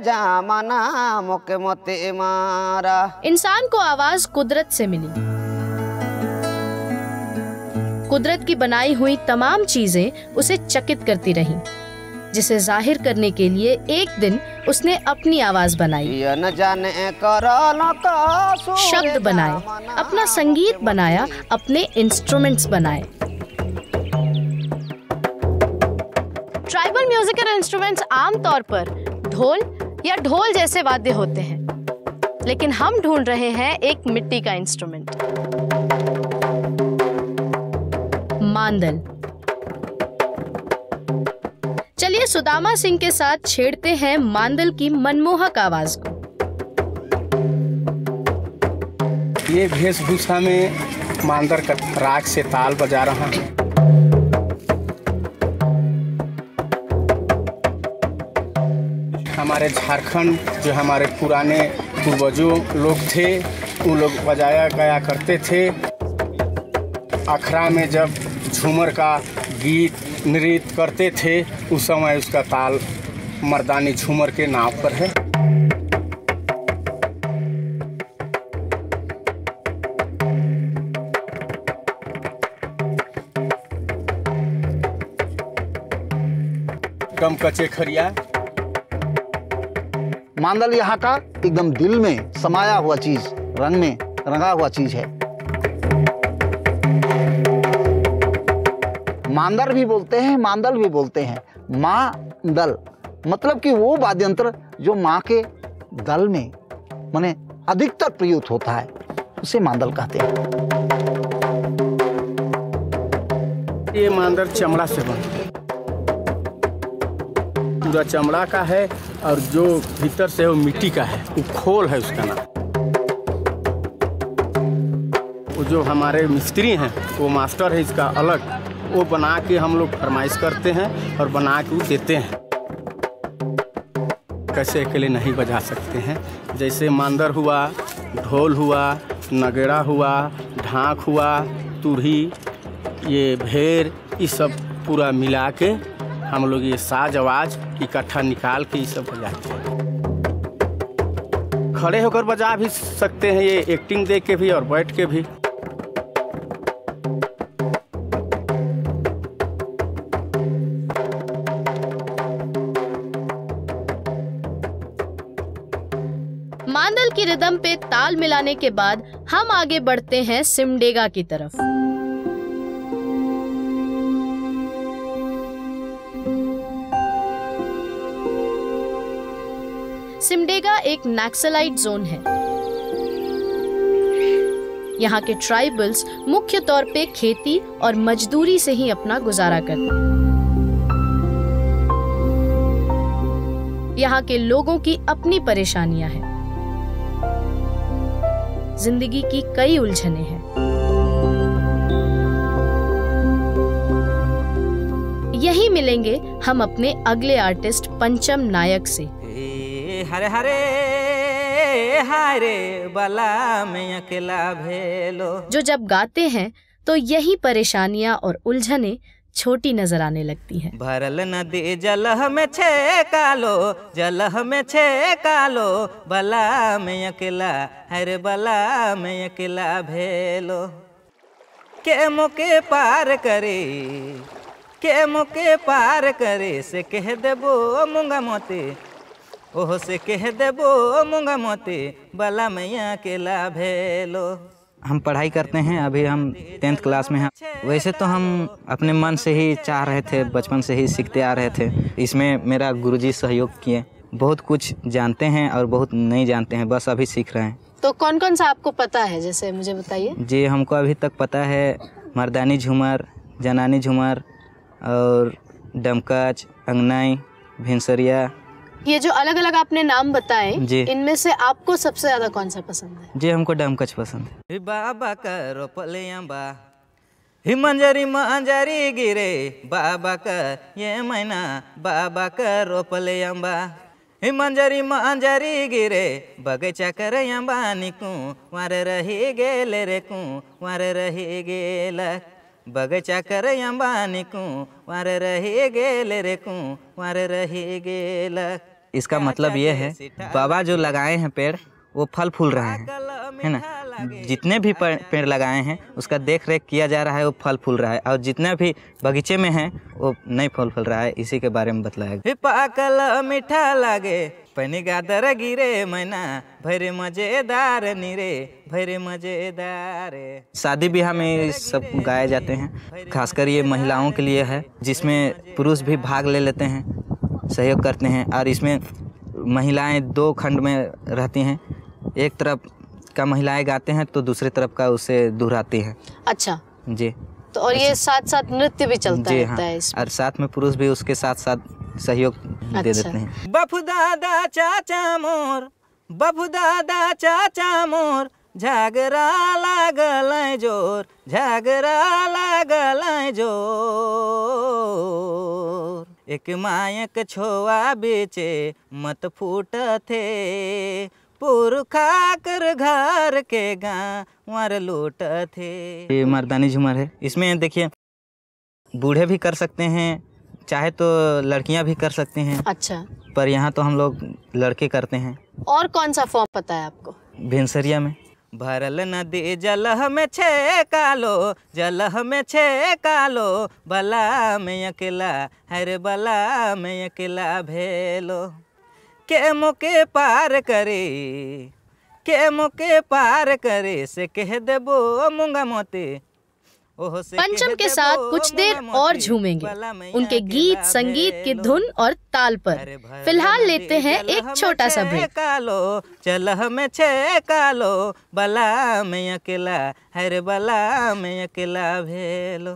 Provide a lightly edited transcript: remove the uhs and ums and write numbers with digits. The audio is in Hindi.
जामना मोके मोते मारा। इंसान को आवाज कुदरत से मिली। कुदरत की बनाई हुई तमाम चीजें उसे चकित करती रहीं, जिसे जाहिर करने के लिए एक दिन उसने अपनी आवाज बनाई। न जाने शब्द बनाए, अपना संगीत बनाया, अपने इंस्ट्रूमेंट्स बनाए। ट्राइबल म्यूजिकल इंस्ट्रूमेंट्स आमतौर पर ढोल या ढोल जैसे वाद्य होते हैं, लेकिन हम ढूंढ रहे हैं एक मिट्टी का इंस्ट्रूमेंट, मांदल। चलिए सुदामा सिंह के साथ छेड़ते हैं मांदल की मनमोहक आवाज को। ये वेशभूषा में मांदल का राग से ताल बजा रहा हूँ। हमारे झारखंड जो हमारे पुराने पूर्वजों लोग थे, वो लोग बजाया गया करते थे। अखड़ा में जब झूमर का गीत नृत्य करते थे, उस समय उसका ताल मर्दानी झूमर के नाम पर है। कम कचे खरिया। मांदल यहाँ का एकदम दिल में समाया हुआ चीज, रंग में रंगा हुआ चीज है। मांदर भी बोलते हैं, मांदल भी बोलते हैं। मांदल मतलब कि वो वाद्य यंत्र जो माँ के दल में माने अधिकतर प्रयुक्त होता है, उसे मांदल कहते हैं। ये मांदल चमड़ा से बनता है, पूरा चमड़ा का है, और जो भीतर से वो मिट्टी का है, वो खोल है उसका नाम। वो जो हमारे मिस्त्री हैं, वो मास्टर है इसका अलग, वो बना के हम लोग फरमाइश करते हैं और बना के वो देते हैं। कैसे अकेले नहीं बजा सकते हैं। जैसे मांदर हुआ, ढोल हुआ, नगेड़ा हुआ, ढाक हुआ, तुरही, ये भेर, ये सब पूरा मिला के हम लोग ये साज आवाज इकट्ठा निकाल के ये सब बजाते हैं। खड़े होकर बजा भी सकते हैं, ये एक्टिंग दे के भी और बैठ के भी। मांदल की रिदम पे ताल मिलाने के बाद हम आगे बढ़ते हैं सिमडेगा की तरफ। सिमडेगा एक नक्सलाइट जोन है। यहाँ के ट्राइबल्स मुख्य तौर पे खेती और मजदूरी से ही अपना गुजारा करते हैं। यहाँ के लोगों की अपनी परेशानियां हैं, जिंदगी की कई उलझनें हैं। यही मिलेंगे हम अपने अगले आर्टिस्ट पंचम नायक से। हरे हरे हरे बला में अकेला भेलो, जो जब गाते हैं तो यही परेशानियां और उलझनें छोटी नजर आने लगती हैं। भरल नदी जलह में छे कालो, जलह में छे कालो, बला में अकेला, हरे बला में अकेला भेलो। के मुके पार करे, के मुके पार करे, से कह देबो मुंगा मोती, ओहो से कह देबो मुंगा मोती, बला में अकेला भेलो। हम पढ़ाई करते हैं, अभी हम 10th क्लास में हैं। वैसे तो हम अपने मन से ही चाह रहे थे, बचपन से ही सीखते आ रहे थे। इसमें मेरा गुरुजी सहयोग किए। बहुत कुछ जानते हैं और बहुत नहीं जानते हैं, बस अभी सीख रहे हैं। तो कौन कौन सा आपको पता है, जैसे मुझे बताइए। जी, हमको अभी तक पता है मर्दानी झूमर, जनानी झूमर और डमकच, अंगनाई, भिनसरिया। ये जो अलग अलग आपने नाम बताए, इनमें से आपको सबसे ज्यादा कौन सा पसंद है? जी, हमको डमकच पसंद है। बाबा का रोपले अम्बा, ही मंजरी मंजरी गिरे, बाबा का ये मैना, बाबा का रोपले अम्बा, ही मंजरी मंजरी गिरे, बगीचा कर अम्बा निकू, वार रही गेले रे कू, वार रही गेला, बगीचा कर अम्बा निकू, वार रही गेले रे कू, वार रही गेला। इसका मतलब ये है बाबा जो लगाए हैं पेड़ वो फल फूल रहे हैं, है ना। जितने भी पेड़ लगाए हैं उसका देख रेख किया जा रहा है, वो फल फूल रहा है, और जितने भी बगीचे में हैं वो नहीं फल फूल रहा है। इसी के बारे में बतलाया गया। पाकल मीठा लागे पनी गादर गिरे मैना भरे मजेदार नीरे भरे मजेदार। शादी ब्याह में ये सब गाए जाते हैं, खासकर ये महिलाओं के लिए है, जिसमें पुरुष भी भाग ले लेते हैं, सहयोग करते हैं। और इसमें महिलाएं 2 खंड में रहती हैं, एक तरफ का महिलाएं गाते हैं तो दूसरी तरफ का उसे दोहराती हैं। अच्छा जी। तो और ये साथ साथ नृत्य भी चलता जी रहता हाँ, है इसमें। और साथ में पुरुष भी उसके साथ साथ सहयोग दे देते हैं। बफु दादा चाचा मोर, बफु दादा चाचा मोर, झगड़ा लागल जोर, झगड़ा लागल जोर। एक मायक छोआ बेचे मत फूट थे, पुरखा कर घर के गाँव लूट थे। ये मर्दानी झूमर है। इसमें देखिए बूढ़े भी कर सकते हैं, चाहे तो लड़कियां भी कर सकती हैं। अच्छा, पर यहाँ तो हम लोग लड़के करते हैं। और कौन सा फॉर्म पता है आपको? भेंसरिया में भरल नदी जलह में छे कालो, जलह में छे कालो, बला में अकेला हर बला में अकेला भेलो। के मोके पार करे, के मोके पार करे से कह देबो मूंगा मोते। पंचम के साथ कुछ देर और झूमेंगे, उनके गीत संगीत की धुन और ताल पर। फिलहाल लेते हैं एक छोटा सा ब्रेक। कालो चलह में छे कालो, बला में अकेला हर बला में अकेला भेलो।